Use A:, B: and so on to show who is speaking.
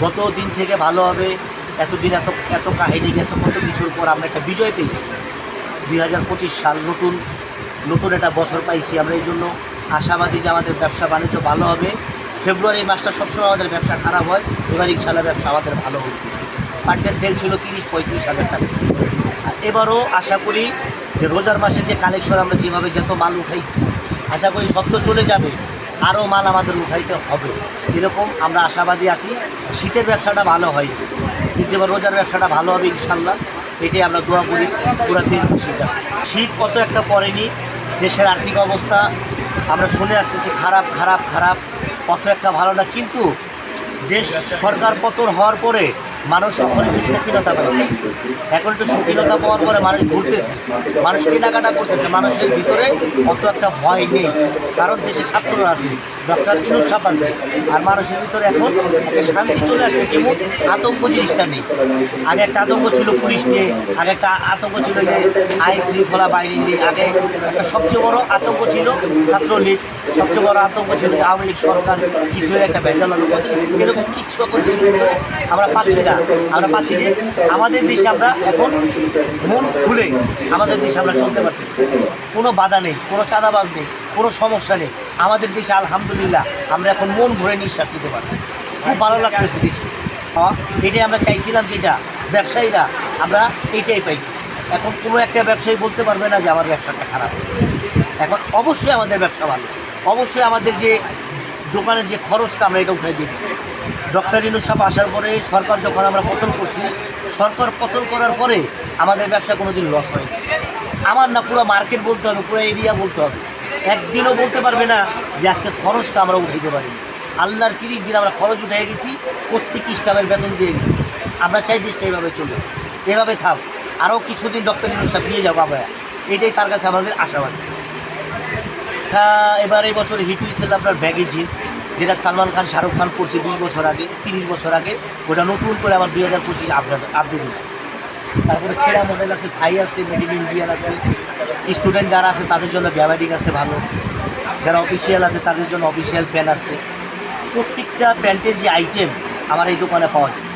A: গত দিন থেকে ভালো হবে, এতদিন এত কাহিনী গেছে, কত কিছুর পর আমরা একটা বিজয় পেয়েছি। 2025 সাল নতুন একটা বছর পাইছি আমরা, এই জন্য আশাবাদী যে আমাদের ব্যবসা বাণিজ্য ভালো হবে। ফেব্রুয়ারি মাসটা সবসময় আমাদের ব্যবসা খারাপ হয়, এবার ইনশাল্লাহ ব্যবসা আমাদের ভালো হচ্ছে। পার ডে সেল ছিল 30-35 হাজার টাকা। আর এবারও আশা করি যে রোজার মাসে যে কালেকশন আমরা যেভাবে যত মাল উঠাইছি, আশা করি সব তো চলে যাবে, আরও মাল আমাদের উঠাইতে হবে, এরকম আমরা আশাবাদী আছি। শীতের ব্যবসাটা ভালো হয়, কিন্তু এবার রোজার ব্যবসাটা ভালো হবে ইনশাল্লাহ, এটাই আমরা দোয়া করি পুরো দেশবাসীর কাছে। শীত কত একটা পড়েনি, দেশের আর্থিক অবস্থা আমরা শুনে আসতেছি খারাপ খারাপ খারাপ, কত একটা ভালো না, কিন্তু দেশ সরকার পতন হওয়ার পরে মানুষ এখন একটু শৌখিনতা পাইছে। এখন একটু শৌখিনতা পাওয়ার পরে মানুষ ঘুরতেছে, মানুষ কেনাকাটা করতেছে, মানুষের ভিতরে অত একটা ভয় নেই, কারণ দেশে ছাত্ররা আছে, ডক্টর ইউনূস সাহেব আছে, আর মানুষের ভিতরে এখন একটা শান্তি চলে আসছে। কেমন আতঙ্ক জিনিসটা নেই। আগে একটা আতঙ্ক ছিল পুলিশ নিয়ে, আগে একটা আতঙ্ক ছিল যে আইন শৃঙ্খলা বাহিনী নিয়ে, আগে একটা সবচেয়ে বড় আতঙ্ক ছিল ছাত্রলীগ, সবচেয়ে বড় আতঙ্ক ছিল যে আওয়ামী লীগ সরকার কিছু একটা ভেজাল হলো, এরকম কিচ্ছু এখন দেশের ভিতরে আমরা পাচ্ছি না। আমরা পাচ্ছি যে আমাদের দেশে আমরা এখন মন খুলে আমাদের দেশে আমরা চলতে পারতেছি, কোনো বাধা নেই, কোনো চাঁদাবাজ নেই, কোনো সমস্যা নেই। আমাদের দেশে আলহামদুলিল্লাহ আমরা এখন মন ভরে নিঃশ্বাস নিতে পারছি, খুব ভালো লাগতেছে দেশে। এটাই আমরা চাইছিলাম, যেটা ব্যবসায়ীরা আমরা এইটাই পাইছি। এখন কোনো একটা ব্যবসায়ী বলতে পারবে না যে আমার ব্যবসাটা খারাপ। এখন অবশ্যই আমাদের ব্যবসা ভালো, অবশ্যই আমাদের যে দোকানের যে খরচটা আমরা এটা উঠে দিয়েছি। ডক্টর ইউনূস সাহেব আসার পরে সরকার যখন আমরা পতন করছি, সরকার পতন করার পরে আমাদের ব্যবসা কোনো দিন লস হয়নি। আমার না, পুরো মার্কেট বলতে হবে, পুরো এরিয়া বলতে হবে, একদিনও বলতে পারবে না যে আজকে খরচটা আমরা উঠাইতে পারিনি। আল্লাহর 30 দিন আমরা খরচ উঠে গেছি, প্রত্যেক স্টাফের বেতন দিয়ে গেছি। আমরা চাই দেশটা এভাবে চলবে, এভাবে থাক, আরও কিছুদিন ডক্টর ইউনূস সাহেব নিয়ে যাবো আমরা, এটাই তার কাছে আমাদের আশাবাদ। হ্যাঁ, এবার এই বছর হিট হয়েছিল আপনার ব্যাগি জিন্স, যেটা সালমান খান শাহরুখ খান করছে 20 বছর আগে, 30 বছর আগে, ওটা নতুন করে আবার 2025 আপডেট হয়েছে। তারপরে ছেঁড়া মডেল আছে, থাই আছে, মেড ইন ইন্ডিয়ান আছে। স্টুডেন্ট যারা আছে তাদের জন্য গ্যাবারিং আছে ভালো, যারা অফিসিয়াল আছে তাদের জন্য অফিসিয়াল প্যান্ট আছে। প্রত্যেকটা প্যান্টের যে আইটেম আমার এই দোকানে পাওয়া যায়।